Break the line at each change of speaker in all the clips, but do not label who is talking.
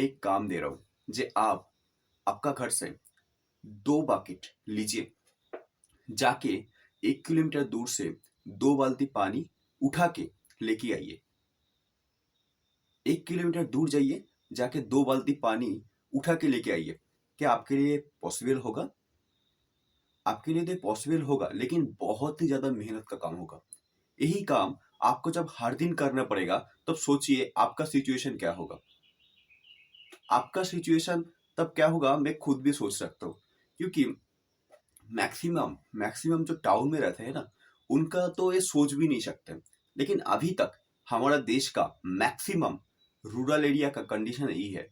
एक काम दे रहा हूँ जे आप आपका घर से 2 बकेट लीजिए, जाके 1 किलोमीटर दूर से 2 बाल्टी पानी उठा के लेके आइए। 1 किलोमीटर दूर जाइए, जाके 2 बाल्टी पानी उठा के लेके आइए। क्या आपके लिए पॉसिबल होगा? आपके लिए तो पॉसिबल होगा, लेकिन बहुत ही ज्यादा मेहनत का काम होगा। यही काम आपको जब हर दिन करना पड़ेगा, तब सोचिए आपका सिचुएशन क्या होगा। आपका सिचुएशन तब क्या होगा, मैं खुद भी सोच सकता हूँ। क्योंकि मैक्सिमम मैक्सिमम जो टाउन में रहते हैं ना, उनका तो ये सोच भी नहीं सकते। लेकिन अभी तक हमारा देश का मैक्सिमम रूरल एरिया का कंडीशन यही है।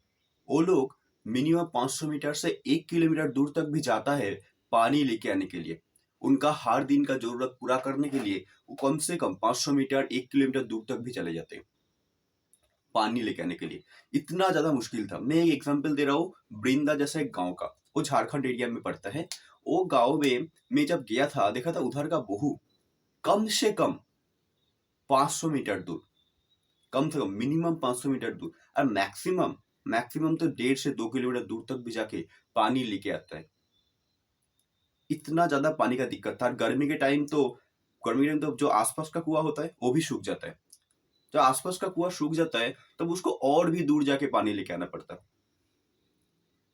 वो लोग मिनिमम 500 मीटर से 1 किलोमीटर दूर तक भी जाता है पानी लेके आने के लिए। उनका हर दिन का जरूरत पूरा करने के लिए वो कम से कम 500 मीटर 1 किलोमीटर दूर तक भी चले जाते हैं पानी लेके आने के लिए। इतना ज्यादा मुश्किल था। मैं एक एग्जांपल दे रहा हूँ, वृंदा जैसा एक गांव का। वो झारखंड एरिया में पड़ता है। वो गांव में मैं जब गया था, देखा था उधर का बहू कम से कम 500 मीटर दूर, कम से कम मिनिमम 500 मीटर दूर, और मैक्सिमम मैक्सिमम तो 1.5 से 2 किलोमीटर दूर तक भी जाके पानी लेके आता है। इतना ज्यादा पानी का दिक्कत था। गर्मी के टाइम तो जो आसपास का कुआं होता है वो भी सूख जाता है। जब आसपास का कुआं सूख जाता है, तब उसको और भी दूर जाके पानी लेके आना पड़ता है।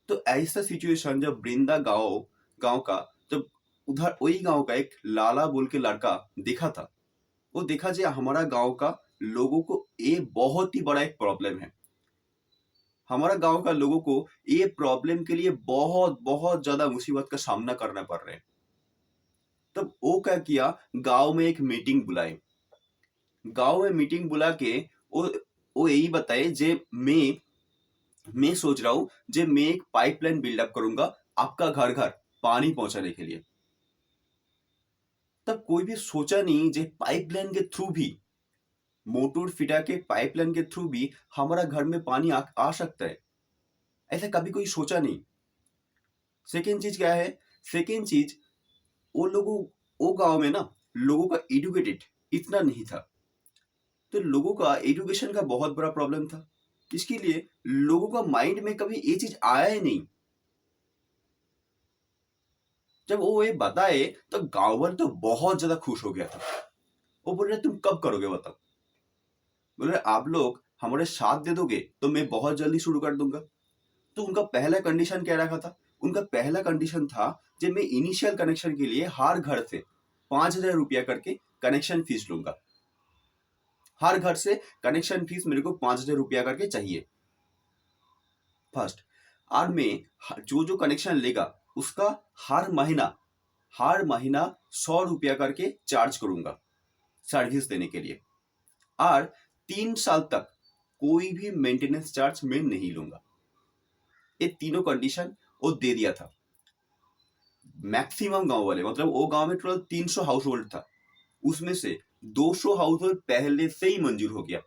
तो ऐसा सिचुएशन जब वृंदा गांव गांव का, जब उधर वही गांव का एक लाला बोल के लड़का देखा था, वो देखा जी हमारा गांव का लोगों को ये बहुत ही बड़ा एक प्रॉब्लम है। हमारा गांव का लोगों को ये प्रॉब्लम के लिए बहुत बहुत ज्यादा मुसीबत का सामना करना पड़ रहा है। तब वो क्या किया, गांव में एक मीटिंग बुलाई। गांव में मीटिंग बुला के वो वो यही बताए जे मैं सोच रहा हूं जे मैं एक पाइपलाइन बिल्डअप करूंगा आपका घर घर पानी पहुंचाने के लिए। तब कोई भी सोचा नहीं जे पाइपलाइन के थ्रू भी, मोटर फिटा के पाइपलाइन के थ्रू भी हमारा घर में पानी आ सकता है। ऐसा कभी कोई सोचा नहीं। सेकेंड चीज क्या है? सेकेंड चीज, वो लोगों वो गांव में ना लोगों का एजुकेटेड इतना नहीं था। तो लोगों का एजुकेशन का बहुत बड़ा प्रॉब्लम था। इसके लिए लोगों का माइंड में कभी ये चीज आया ही नहीं। जब वो ये बताए तो गांव वाले तो बहुत ज्यादा खुश हो गया था। वो बोल रहे तुम कब करोगे बताओ। बोल रहे आप लोग हमारे साथ दे दोगे तो मैं बहुत जल्दी शुरू कर दूंगा। तो उनका पहला कंडीशन क्या रखा था? उनका पहला कंडीशन था कि मैं इनिशियल कनेक्शन के लिए हर घर से 5,000 रुपया करके कनेक्शन फीस लूंगा। हर घर से कनेक्शन फीस मेरे को 5,000 रुपया करके चाहिए फर्स्ट। और मैं जो जो कनेक्शन लेगा उसका हर महीना 100 रुपया करके चार्ज करूंगा सर्विस देने के लिए। और 3 साल तक कोई भी मेंटेनेंस चार्ज मैं नहीं लूंगा। ये तीनों कंडीशन वो दे दिया था मैक्सिमम गांव वाले। मतलब वो गांव में टोटल 300 हाउस होल्ड था, उसमें से 200 हाउस होल्ड पहले से ही मंजूर हो गया।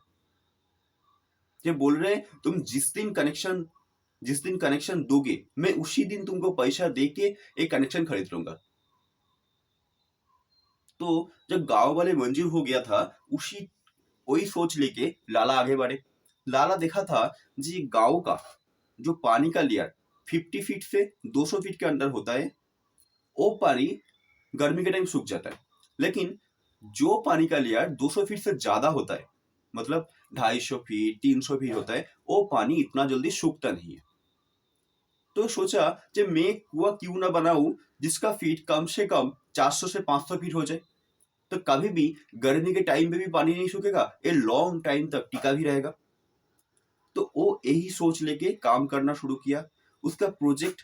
ये बोल रहे हैं तुम जिस दिन कनेक्शन दोगे मैं उसी दिन तुमको पैसा दे के एक कनेक्शन खरीद लूंगा। तो जब गांव वाले मंजूर हो गया था, उसी वही सोच लेके लाला आगे बढ़े। लाला देखा था जी गांव का जो पानी का लेयर 50 फीट से 200 फीट के अंदर होता है, वो पानी गर्मी के टाइम सूख जाता है। लेकिन जो पानी का लेयर 200 फीट से ज्यादा होता है, मतलब 250 फीट 300 फीट होता है, वो पानी इतना जल्दी सूखता नहीं है। तो सोचा कि मैं कुआं क्यों ना बनाऊं जिसका फीट कम से कम 400 से 500 फीट हो जाए। तो कभी भी गर्मी के टाइम में भी पानी नहीं सूखेगा, ये लॉन्ग टाइम तक टिका भी रहेगा। तो वो यही सोच लेके काम करना शुरू किया। उसका प्रोजेक्ट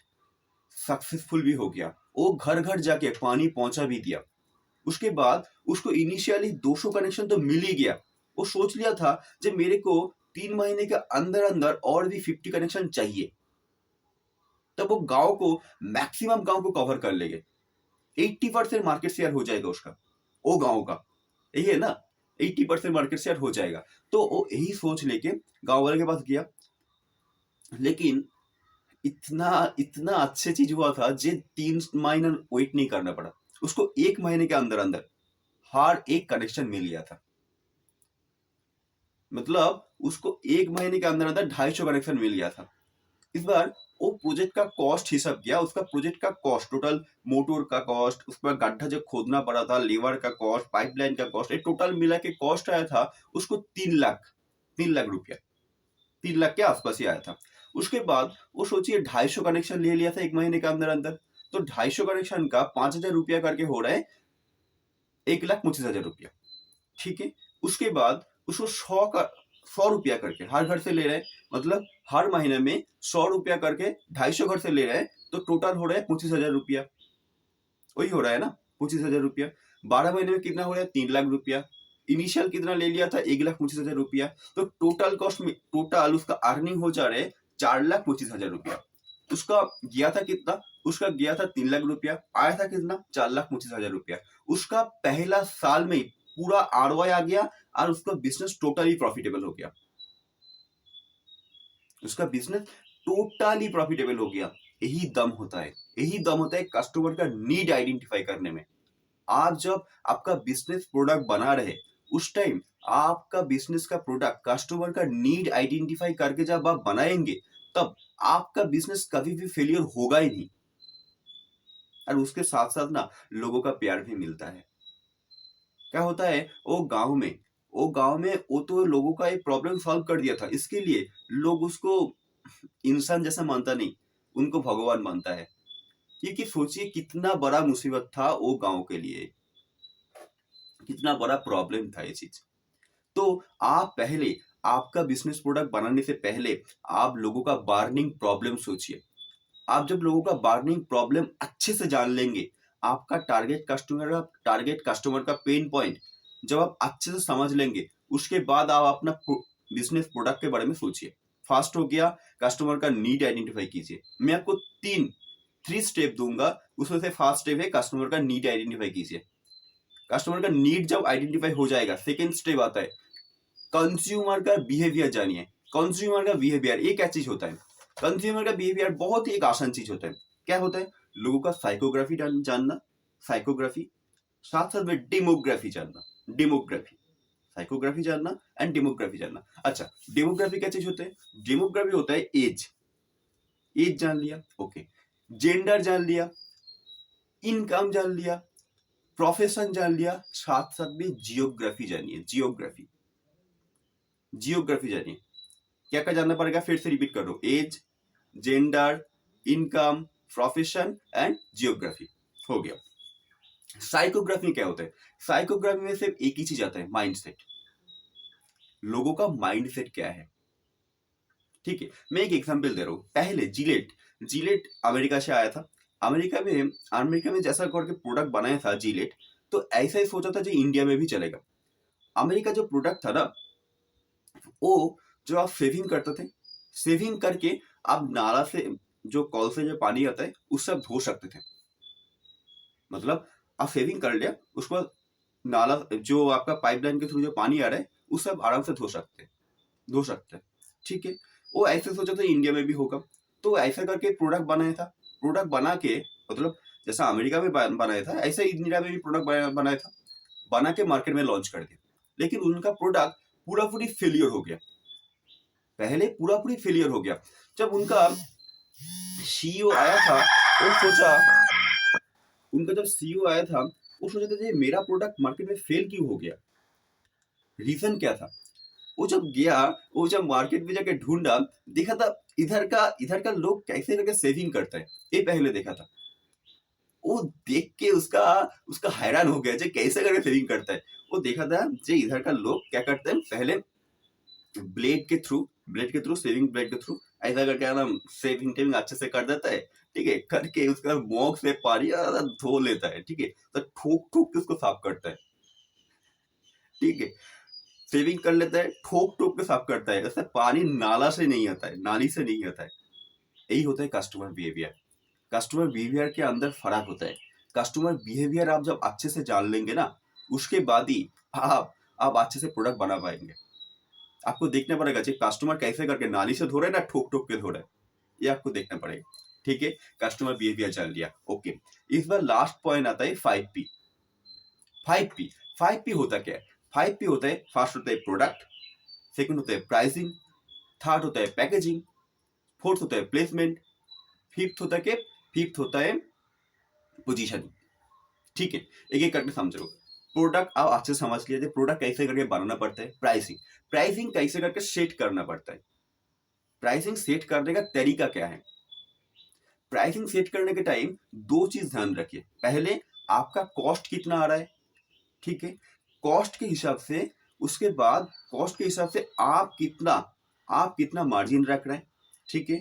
सक्सेसफुल भी हो गया। वो घर घर जाके पानी पहुंचा भी दिया। उसके बाद उसको इनिशियली 200 कनेक्शन तो मिल ही गया। वो सोच लिया था जब मेरे को 3 महीने के अंदर अंदर और भी 50 कनेक्शन चाहिए, तब वो गांव को मैक्सिमम गांव को कवर कर लेंगे। 80% मार्केट शेयर हो जाएगा उसका, वो गांव का। यही है ना, 80% मार्केट शेयर हो जाएगा। तो वो यही सोच लेके गांव वाले के पास गया। लेकिन इतना इतना अच्छे चीज हुआ था जे 3 महीना वेट नहीं करना पड़ा। उसको 1 महीने के अंदर अंदर हर एक कनेक्शन मिल गया था। मतलब उसको 1 महीने के अंदर अंदर 250 कनेक्शन मिल गया था। इस बार वो प्रोजेक्ट का कॉस्ट हिसाब किया, उसका प्रोजेक्ट का कॉस्ट टोटल, मोटर का कॉस्ट, उस पर गड्ढा जो खोदना पड़ा था, लेबर का कॉस्ट, पाइपलाइन का कॉस्ट, ये टोटल मिला के कॉस्ट आया था उसको 3 लाख रुपया, 3 लाख के आसपास ही आया था। उसके बाद वो सोचिए 250 कनेक्शन ले लिया था 1 महीने के अंदर अंदर, तो 250 कनेक्शन का 5,000 रुपया करके हो रहा है 1,25,000 रुपया। ठीक है, उसके बाद उसको 100 रुपया करके हर घर से ले रहे हैं, मतलब हर महीने में 100 रुपया करके 250 घर से ले रहे हैं, तो टोटल हो रहा है 25,000 रुपया। वही हो रहा है ना, 25,000 रुपया। 12 महीने में कितना हो रहा है, 3 लाख रुपया। इनिशियल कितना ले लिया था, 1,25,000 रुपया। तो टोटल कॉस्ट में, टोटल उसका अर्निंग हो जा रहे 4,25,000 रुपया। उसका गया था कितना, उसका गया था 3 लाख रुपया, आया था कितना, 4,25,000 रुपया। उसका पहला साल में पूरा आरओआई आ गया और उसका बिजनेस टोटली प्रॉफिटेबल हो गया। उसका बिजनेस टोटली प्रॉफिटेबल हो गया। यही दम होता है, यही दम होता है कस्टमर का नीड आइडेंटिफाई करने में। आप जब आपका बिजनेस प्रोडक्ट बना रहे, उस टाइम आपका बिजनेस का प्रोडक्ट कस्टमर का नीड आइडेंटिफाई करके जब आप बनाएंगे, तब आपका बिजनेस कभी भी फेलियर होगा ही नहीं। और उसके साथ साथ ना लोगों का प्यार भी मिलता है। क्या होता है, वो गांव में वो तो लोगों का एक प्रॉब्लम सॉल्व कर दिया था, इसके लिए लोग उसको इंसान जैसा मानता नहीं, उनको भगवान मानता है। क्योंकि सोचिए कितना बड़ा मुसीबत था वो गांव के लिए, कितना बड़ा प्रॉब्लम था ये चीज। तो आप पहले, आपका बिजनेस प्रोडक्ट बनाने से पहले आप लोगों का बार्निंग प्रॉब्लम सोचिए। आप जब लोगों का बार्निंग प्रॉब्लम अच्छे से जान लेंगे, आपका टारगेट कस्टमर का पेन पॉइंट जब आप अच्छे से समझ लेंगे, उसके बाद आप अपना बिजनेस प्रोडक्ट के बारे में सोचिए। फास्ट हो गया, कस्टमर का नीड आइडेंटिफाई कीजिए। मैं आपको 3 स्टेप दूंगा, उसमें से फर्स्ट स्टेप है कस्टमर का नीड आइडेंटिफाई कीजिए। कस्टमर का नीड जब आइडेंटिफाई हो जाएगा, सेकेंड स्टेप आता है कंज्यूमर का बिहेवियर जानिए। कंज्यूमर का बिहेवियर एक क्या चीज होता है, कंज्यूमर का बिहेवियर बहुत ही एक आसान चीज होता है। क्या होता है, लोगों का साइकोग्राफी जानना, साइकोग्राफी, साथ साथ में डेमोग्राफी जानना। डेमोग्राफी, साइकोग्राफी जानना एंड डेमोग्राफी जानना। अच्छा, डेमोग्राफी क्या चीज होता है, डेमोग्राफी होता है एज, एज जान लिया, ओके, जेंडर जान लिया, इनकम जान लिया, प्रोफेशन जान लिया, साथ साथ में जियोग्राफी जानिए। जियोग्राफी, जियोग्राफी जानिए। क्या क्या जानना पड़ेगा, फिर से रिपीट करो, age, gender, income, profession and geography. हो गया। साइकोग्राफी क्या होता है, साइकोग्राफी में सिर्फ एक ही चीज आता है, माइंडसेट। लोगों का माइंडसेट क्या है। ठीक है, मैं एक एग्जांपल दे रहा हूँ। पहले जिलेट, जिलेट अमेरिका से आया था। अमेरिका में जैसा करके प्रोडक्ट बनाया था जिलेट, तो ऐसा ही सोचा था जो इंडिया में भी चलेगा। अमेरिका जो प्रोडक्ट था ना, वो जो आप सेविंग करते थे, सेविंग करके आप नाला से, जो कॉल से जो पानी आता है उससे आप धो सकते थे। मतलब आप सेविंग कर लिया, उसके बाद नाला जो आपका पाइपलाइन के थ्रू जो पानी आ रहा है उससे आप आराम से धो सकते हैं। ठीक है, वो ऐसे सोचा था इंडिया में भी होगा, तो ऐसा करके प्रोडक्ट बनाया था। प्रोडक्ट बना के, मतलब जैसा अमेरिका में बनाया था, ऐसा ही इंडिया में भी प्रोडक्ट बनाया था। बना के मार्केट में लॉन्च कर दिया, लेकिन उनका प्रोडक्ट पूरा पूरी फेलियर हो गया। पहले पूरा पूरी फेलियर हो गया। जब उनका सीईओ आया था, वो सोचा, उनका जब सीईओ आया था, वो सोचा था मेरा प्रोडक्ट मार्केट में फेल क्यों हो गया, रीजन क्या था। वो जब गया, वो जब मार्केट में जाके ढूंढा, देखा था इधर का लोग कैसे करके सेविंग करता है, ये पहले देखा था। वो देख के उसका उसका हैरान हो गया, कैसे करके सेविंग करता है। वो देखा था इधर का लोग क्या करते हैं, पहले ब्लेड के थ्रू सेविंग ब्लेड के थ्रू ऐसा करके ना सेविंग टेविंग अच्छे से कर देता है। ठीक है, करके उसका मॉग से पानी धो लेता है। ठीक है, तो ठोक ठोक के उसको साफ करता है। ठीक है, सेविंग कर लेता है, ठोक ठोक के साफ करता है, ऐसा पानी नाला से नहीं आता है, नाली से नहीं आता है। यही होता है कस्टमर बिहेवियर। कस्टमर बिहेवियर के अंदर फर्क होता है। कस्टमर बिहेवियर आप जब अच्छे से जान लेंगे ना, उसके बाद ही आप अच्छे से प्रोडक्ट बना पाएंगे। आपको देखना पड़ेगा कस्टमर कैसे करके नाली से धो रहा है ना ठोक ठोक के धो रहा है, ये आपको देखना पड़ेगा। ठीक है, कस्टमर बिहेवियर जान लिया, ओके। इस बार लास्ट पॉइंट आता है 5P। 5P होता क्या है, 5P होता है, फर्स्ट होता है प्रोडक्ट, सेकंड होता है प्राइसिंग, थर्ड होता है पैकेजिंग, फोर्थ होता है प्लेसमेंट, फिफ्थ होता है पोजीशनिंग। ठीक है, एक एक करके समझो। प्रोडक्ट आप अच्छे से समझ लीजिए, प्रोडक्ट कैसे करके बनाना पड़ता है, प्राइसिंग कैसे करके सेट करना पड़ता है, प्राइसिंग सेट करने का तरीका क्या है। प्राइसिंग सेट करने के टाइम दो चीज ध्यान रखिए, पहले आपका कॉस्ट कितना आ रहा है, ठीक है, कॉस्ट के हिसाब से, उसके बाद कॉस्ट के हिसाब से आप कितना मार्जिन रख रहे हैं, ठीक है।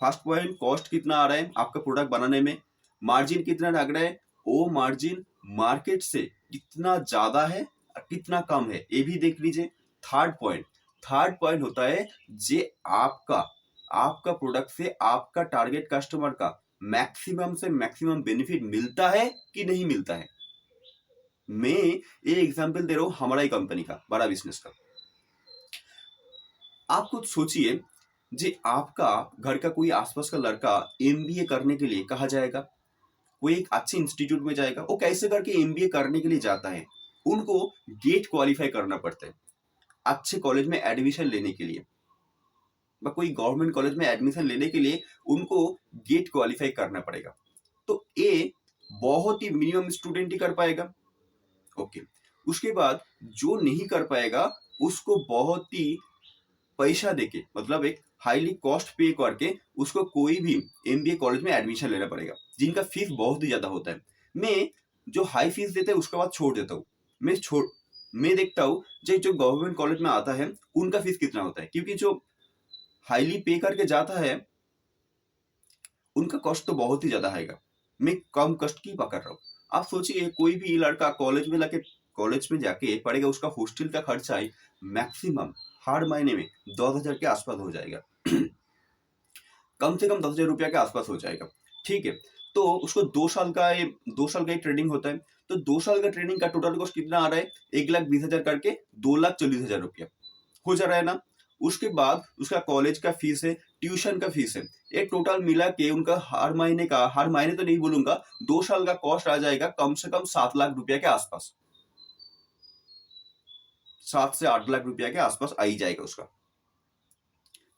फर्स्ट पॉइंट, कॉस्ट कितना आ रहा है आपका प्रोडक्ट बनाने में, मार्जिन कितना लग रहा है, वो मार्जिन मार्केट से कितना ज्यादा है और कितना कम है, ये भी देख लीजिए। थर्ड पॉइंट होता है जे आपका आपका प्रोडक्ट से आपका टारगेट कस्टमर का मैक्सिमम से मैक्सिमम बेनिफिट मिलता है कि नहीं मिलता है। मैं ये एग्जांपल दे रहा हूं हमारा ही कंपनी का, बड़ा बिजनेस का। आप खुद सोचिए, जी आपका घर का कोई आसपास का लड़का एमबीए करने के लिए कहा जाएगा, कोई एक अच्छे इंस्टीट्यूट में जाएगा, वो कैसे करके एमबीए करने के लिए जाता है, उनको गेट क्वालिफाई करना पड़ता है अच्छे कॉलेज में एडमिशन लेने के लिए, कोई गवर्नमेंट कॉलेज में एडमिशन लेने के लिए उनको गेट क्वालिफाई करना पड़ेगा। तो ये बहुत ही मिनिमम स्टूडेंट ही कर पाएगा, ओके। उसके बाद जो नहीं कर पाएगा उसको बहुत ही पैसा देके, मतलब एक हाईली कॉस्ट पे करके उसको कोई भी एमबीए कॉलेज में एडमिशन लेना पड़ेगा, जिनका फीस बहुत ही ज्यादा होता है। मैं जो हाई फीस देते हैं उसके बाद छोड़ देता हूँ, मैं देखता हूँ जो गवर्नमेंट कॉलेज में आता है उनका फीस कितना होता है, क्योंकि जो हाईली पे करके जाता है उनका कॉस्ट तो बहुत ही ज्यादा आएगा, मैं कम कॉस्ट की पकड़ रहा हूँ। आप सोचिए कोई भी लड़का कॉलेज में जाके पढ़ेगा, उसका हॉस्टल का खर्चा है मैक्सिमम हर महीने में 10,000 के आसपास हो जाएगा कम से कम 10,000 रुपया के आसपास हो जाएगा, ठीक है। तो उसको 2 साल का ट्रेनिंग होता है, तो 2 साल का ट्रेनिंग का टोटल कॉस्ट कितना आ रहा है, 1,20,000 करके 2,40,000 रुपया हो जा रहा है ना। उसके बाद उसका कॉलेज का फीस है, ट्यूशन का फीस है, एक टोटल मिला के उनका हर महीने तो नहीं बोलूंगा, 2 साल का कॉस्ट आ जाएगा कम से कम 7 लाख रुपया के आसपास, 7 से 8 लाख रुपया के आसपास आ ही जाएगा उसका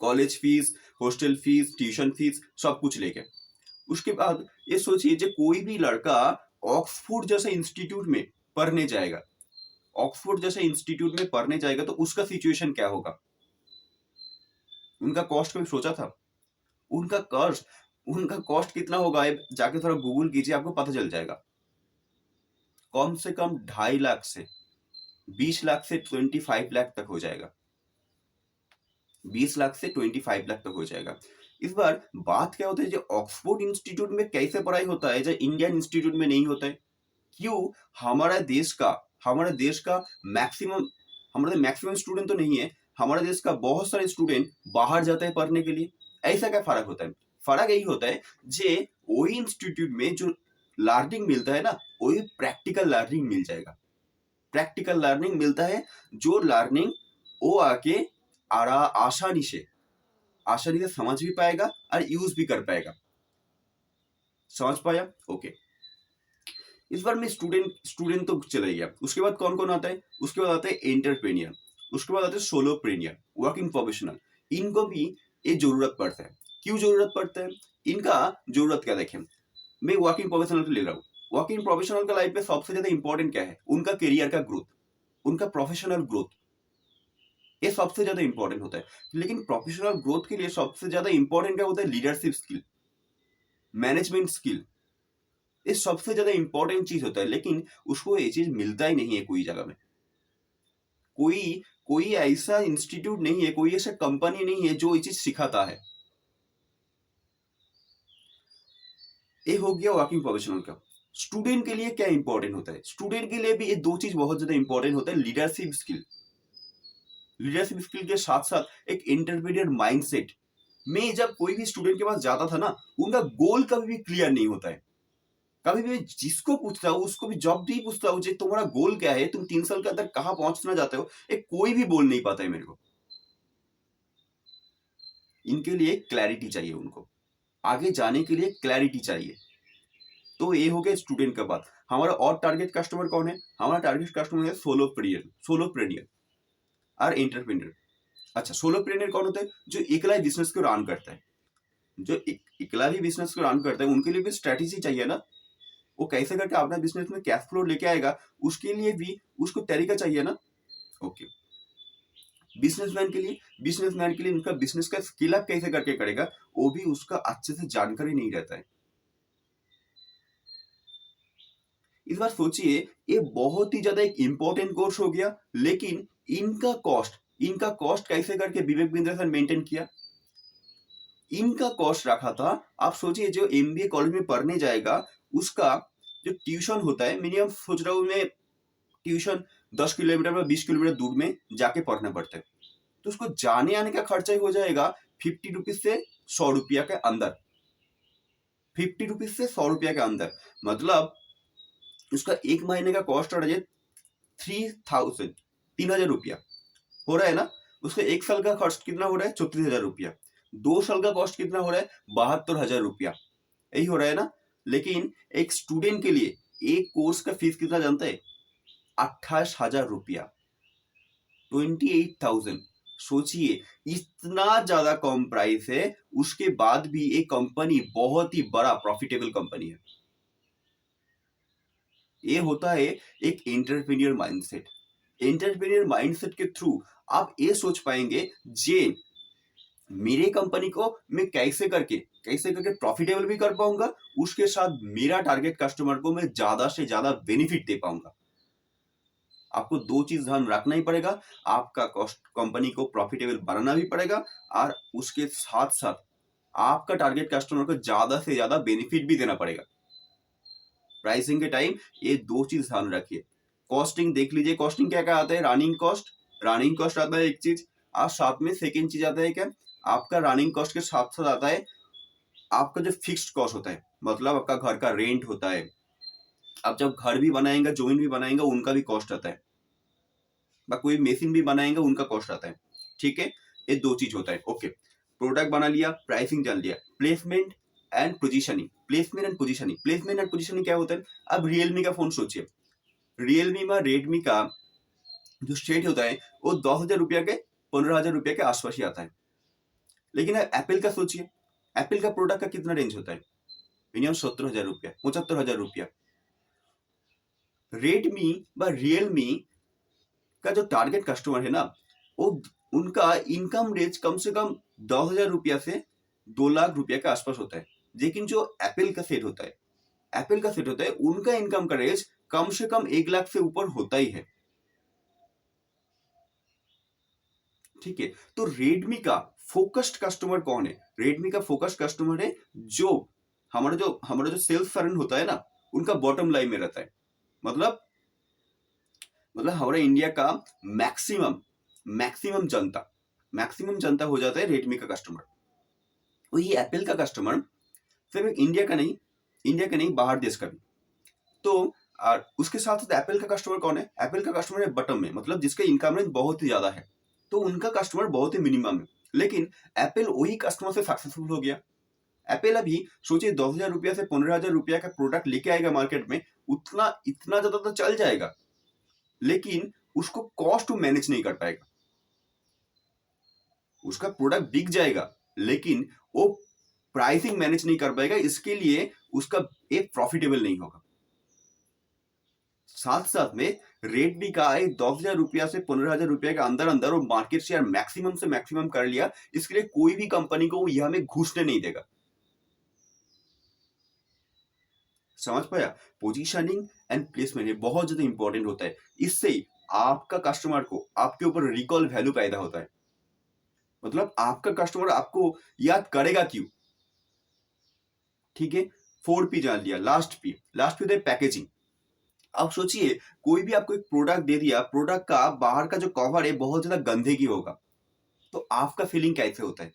college fees, hostel fees, tuition fees सब कुछ लेके। उसके बाद ये सोचिए जो कोई भी लड़का ऑक्सफोर्ड जैसे इंस्टीट्यूट में पढ़ने जाएगा, तो उसका सिचुएशन क्या होगा, उनका कॉस्ट कभी सोचा था, उनका कॉस्ट कितना होगा, जाके थोड़ा गूगल कीजिए आपको पता चल जाएगा। कम से कम 2.5 लाख से 20 लाख से 25 लाख तक हो जाएगा, 20 लाख से 25 लाख तक हो जाएगा। इस बार बात क्या होता है, जो ऑक्सफोर्ड इंस्टीट्यूट में कैसे पढ़ाई होता है जो इंडियन इंस्टीट्यूट में नहीं होता है, क्यों, हमारा देश का मैक्सिमम हमारे मैक्सिमम स्टूडेंट तो नहीं है, हमारे देश का बहुत सारे स्टूडेंट बाहर जाते हैं पढ़ने के लिए। ऐसा क्या फर्क होता है, फर्क यही होता है जे वही इंस्टीट्यूट में जो लर्निंग मिलता है ना, वही प्रैक्टिकल लर्निंग मिल जाएगा, प्रैक्टिकल लर्निंग मिलता है, जो लर्निंग वो आके आसानी से समझ भी पाएगा और यूज भी कर पाएगा। समझ पाया, ओके। इस बार में स्टूडेंट तो चला गया, उसके बाद कौन कौन आता है, उसके बाद आता है एंटरप्रेन्योर, उसके बाद आता है सोलोप्रेन्योर, वर्किंग प्रोफेशनल। इनको भी ये जरूरत पड़ता है, क्यों जरूरत पड़ता है, इनका जरूरत क्या देखें, मैं वर्किंग प्रोफेशनल को ले रहा हूँ। वर्किंग प्रोफेशनल का लाइफ में सबसे ज्यादा इंपॉर्टेंट क्या है, उनका करियर का ग्रोथ, उनका प्रोफेशनल ग्रोथ, ये सबसे ज्यादा इंपॉर्टेंट होता है। लेकिन प्रोफेशनल ग्रोथ के लिए सबसे ज्यादा इंपॉर्टेंट क्या होता है, लीडरशिप स्किल, मैनेजमेंट स्किल, ये सबसे ज्यादा इंपॉर्टेंट चीज होता है। लेकिन उसको ये चीज मिलता ही नहीं है कोई जगह में, कोई कोई ऐसा इंस्टीट्यूट नहीं है, कोई ऐसा कंपनी नहीं है जो ये चीज सिखाता है। ये हो गया वर्किंग प्रोफेशनल का। स्टूडेंट के लिए क्या इंपॉर्टेंट होता है, स्टूडेंट के लिए भी ये दो चीज बहुत ज्यादा इंपॉर्टेंट होता है, लीडरशिप स्किल के साथ साथ एक इंटरमीडिएट माइंडसेट। मैं जब कोई भी स्टूडेंट के पास जाता था ना, उनका गोल कभी भी क्लियर नहीं होता है। कभी भी जिसको पूछता हूँ उसको भी जॉब भी पूछता हूँ तुम्हारा गोल क्या है, तुम 3 साल के अंदर कहाँ पहुंचना चाहते हो, एक कोई भी बोल नहीं पाता है मेरे को। इनके लिए क्लैरिटी चाहिए, उनको आगे जाने के लिए क्लैरिटी चाहिए। तो ये हो गया स्टूडेंट का बात। हमारा और टारगेट कस्टमर कौन है, हमारा टारगेट कस्टमर है सोलोप्रेनियर। और एंटरप्रेन्योर। अच्छा, सोलोप्रेन्योर कौन होता है? जो अकेला ही बिजनेस को रन करता है। जो अकेला भी बिजनेस को रन करता है, उनके लिए भी स्ट्रेटेजी चाहिए ना। वो कैसे करके अपना बिजनेस में कैश फ्लो लेके आएगा, उसके लिए भी उसको तरीका चाहिए ना। ओके, बिजनेसमैन के लिए उनका बिजनेस का स्किल अप कैसे करके करेगा, वो भी उसका अच्छे से जानकारी नहीं रहता है। इस बार सोचिए, ये बहुत ही ज्यादा एक इंपॉर्टेंट कोर्स हो गया, लेकिन इनका कॉस्ट कैसे करके विवेक बिंद्रा सर मेंटेन किया। इनका कॉस्ट रखा था, आप सोचिए जो एमबीए कॉलेज में पढ़ने जाएगा, उसका जो ट्यूशन होता है, मिनिमम सोच रहा हूँ मैं, ट्यूशन 10 किलोमीटर या 20 किलोमीटर दूर में जाके पढ़ना पड़ता है। तो उसको जाने आने का खर्चा ही हो जाएगा 50 रुपीज से 100 रुपया के अंदर। 50 रुपीज से 100 रुपया के अंदर, मतलब उसका एक महीने का कॉस्ट आ रहा है 3,000 रुपया हो रहा है ना। उसका एक साल का खर्च कितना हो रहा है? 34,000 रुपया। 2 साल का कॉस्ट कितना हो रहा है? 72,000 रुपया। यही हो रहा है ना। लेकिन एक स्टूडेंट के लिए एक कोर्स का फीस कितना जानते हैं? 28,000 रुपया, 28,000। सोचिए, इतना ज्यादा कम प्राइस है, उसके बाद भी एक कंपनी बहुत ही बड़ा प्रॉफिटेबल कंपनी है। ये होता है एक एंटरप्रेन्योर माइंडसेट। एंटरप्रेन्योर माइंडसेट के थ्रू आप ये सोच पाएंगे, जे मेरे कंपनी को मैं कैसे करके प्रॉफिटेबल भी कर पाऊंगा, उसके साथ मेरा टारगेट कस्टमर को मैं ज्यादा से ज्यादा बेनिफिट दे पाऊंगा। आपको दो चीज ध्यान रखना ही पड़ेगा, आपका कॉस्ट कंपनी को प्रॉफिटेबल बनाना भी पड़ेगा, और उसके साथ साथ आपका टारगेट कस्टमर को ज्यादा से ज्यादा बेनिफिट भी देना पड़ेगा। प्राइसिंग के टाइम ये दो चीज ध्यान रखिए। कॉस्टिंग देख लीजिए, कॉस्टिंग क्या क्या आता है? रनिंग कॉस्ट आता है एक चीज, और साथ में सेकेंड चीज आता है क्या? आपका रनिंग कॉस्ट के साथ साथ आता है आपका जो फिक्स्ड कॉस्ट होता है, मतलब आपका घर का रेंट होता है। आप जब घर भी बनाएंगे, जमीन भी बनाएंगे, उनका भी कॉस्ट आता है, कोई मशीन भी बनाएंगे, उनका कॉस्ट आता है। ठीक है, ये दो चीज होता है। ओके, प्रोडक्ट बना लिया, प्राइसिंग जान लिया, प्लेसमेंट एंड पोजिशनिंग क्या होता है? अब रियलमी का फोन सोचिए, रियलमी में रेडमी का जो सेट होता है वो 10,000 रुपया के 15,000 रुपया के आसपास ही आता है। लेकिन एप्पल का सोचिए, एप्पल का प्रोडक्ट का कितना रेंज होता है? मिनिमम 70,000 रुपया, 75,000 रुपया। रेडमी व रियलमी का जो टारगेट कस्टमर है ना, वो उनका इनकम रेंज कम से कम 10,000 रुपया से 2 लाख रुपया के आसपास होता है। लेकिन जो एप्पल का सेट होता है, उनका इनकम का रेंज कम से कम 1 लाख से ऊपर होता ही है। ठीक है, तो रेडमी का फोकस्ड कस्टमर कौन है? रेडमी का फोकस्ड कस्टमर है जो हमारा जो सेल्स फरन होता है ना, उनका बॉटम लाइन में रहता है। मतलब हमारा इंडिया का मैक्सिमम जनता हो जाता है रेडमी का कस्टमर। वही एप्पल का कस्टमर सिर्फ इंडिया का नहीं बाहर देश का भी। तो और उसके साथ साथ एप्पल का कस्टमर कौन है? एप्पल का कस्टमर है बटम में, मतलब जिसका इनकम रेंज बहुत ही ज्यादा है, तो उनका कस्टमर बहुत ही मिनिमम है। लेकिन एप्पल वही कस्टमर से सक्सेसफुल हो गया। एप्पल अभी सोचिए 10,000 रुपया से 15,000 रुपया का प्रोडक्ट लेके आएगा मार्केट में, इतना ज्यादा तो चल जाएगा, लेकिन उसको कॉस्ट मैनेज नहीं कर पाएगा। उसका प्रोडक्ट बिक जाएगा, लेकिन वो प्राइसिंग मैनेज नहीं कर पाएगा, इसके लिए उसका एक प्रॉफिटेबल नहीं होगा। साथ में रेडमी का 10,000 रुपया से 15,000 रुपया के अंदर अंदर वो मार्केट शेयर मैक्सिमम से मैक्सिमम कर लिया, इसके लिए कोई भी कंपनी को यह में घुसने नहीं देगा। समझ पाया? पोजीशनिंग एंड प्लेसमेंट ये बहुत ज्यादा इंपॉर्टेंट होता है। इससे आपका कस्टमर को आपके ऊपर रिकॉल वैल्यू पैदा होता है, मतलब आपका कस्टमर आपको याद करेगा क्यों। ठीक है, 4P जान लिया। लास्ट पी होता है पैकेजिंग। अब सोचिए, कोई भी आपको एक प्रोडक्ट दे दिया, प्रोडक्ट का बाहर का जो कवर है बहुत ज्यादा गंदगी होगा, तो आपका फीलिंग कैसे होता है?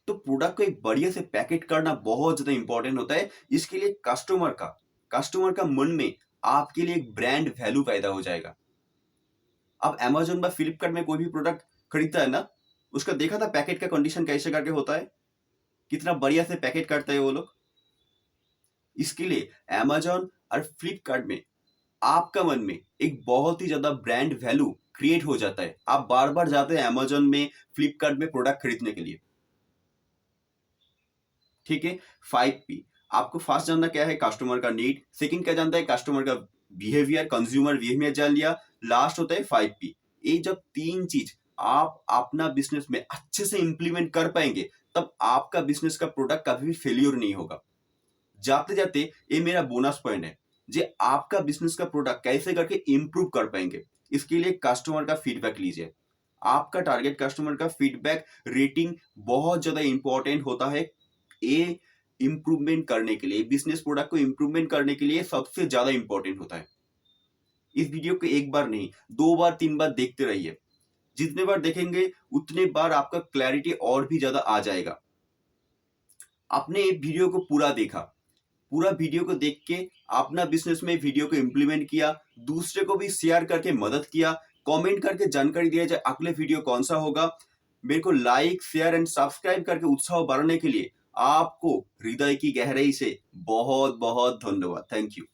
तो प्रोडक्ट को एक बढ़िया से पैकेट करना बहुत ज्यादा इंपॉर्टेंट होता है। इसके लिए कस्टमर का मन में आपके लिए एक ब्रांड वैल्यू पैदा हो जाएगा। अब अमेजोन व फ्लिपकार्ट में कोई भी प्रोडक्ट खरीदता है ना, उसका देखा था पैकेट का कंडीशन कैसे करके होता है, कितना बढ़िया से पैकेट करता है वो लोग। इसके लिए अमेजोन और फ्लिपकार्ट में आपका मन में एक बहुत ही ज्यादा ब्रांड वैल्यू क्रिएट हो जाता है। आप बार बार जाते हैं अमेजोन में, फ्लिपकार्ट में प्रोडक्ट खरीदने के लिए। ठीक है। 5P, आपको फर्स्ट जानना क्या है, कस्टमर का नीड। सेकंड क्या जानता है, कस्टमर का बिहेवियर, कंज्यूमर बिहेवियर जान लिया। लास्ट होता है 5P। ये जब तीन चीज आप अपना बिजनेस में अच्छे से इंप्लीमेंट कर पाएंगे, तब आपका बिजनेस का प्रोडक्ट कभी भी फेल्यूर नहीं होगा। जाते जाते ये मेरा बोनस पॉइंट है, जे आपका बिजनेस का प्रोडक्ट कैसे करके इंप्रूव कर पाएंगे। इसके लिए कस्टमर का फीडबैक लीजिए। आपका टारगेट कस्टमर का फीडबैक, रेटिंग बहुत ज्यादा इंपॉर्टेंट होता है। ये इंप्रूवमेंट करने के लिए, बिजनेस प्रोडक्ट को इंप्रूवमेंट करने के लिए सबसे ज्यादा इंपॉर्टेंट होता है। इस वीडियो को एक बार नहीं, 2 बार 3 बार देखते रहिए। जितने बार देखेंगे उतने बार आपका क्लैरिटी और भी ज्यादा आ जाएगा। आपने ये वीडियो को पूरा देखा, पूरा वीडियो को देख के अपना बिजनेस में वीडियो को इंप्लीमेंट किया, दूसरे को भी शेयर करके मदद किया, कमेंट करके जानकारी दिया जाए अगले वीडियो कौन सा होगा। मेरे को लाइक, शेयर एंड सब्सक्राइब करके उत्साह बढ़ाने के लिए आपको हृदय की गहराई से बहुत बहुत धन्यवाद। Thank you.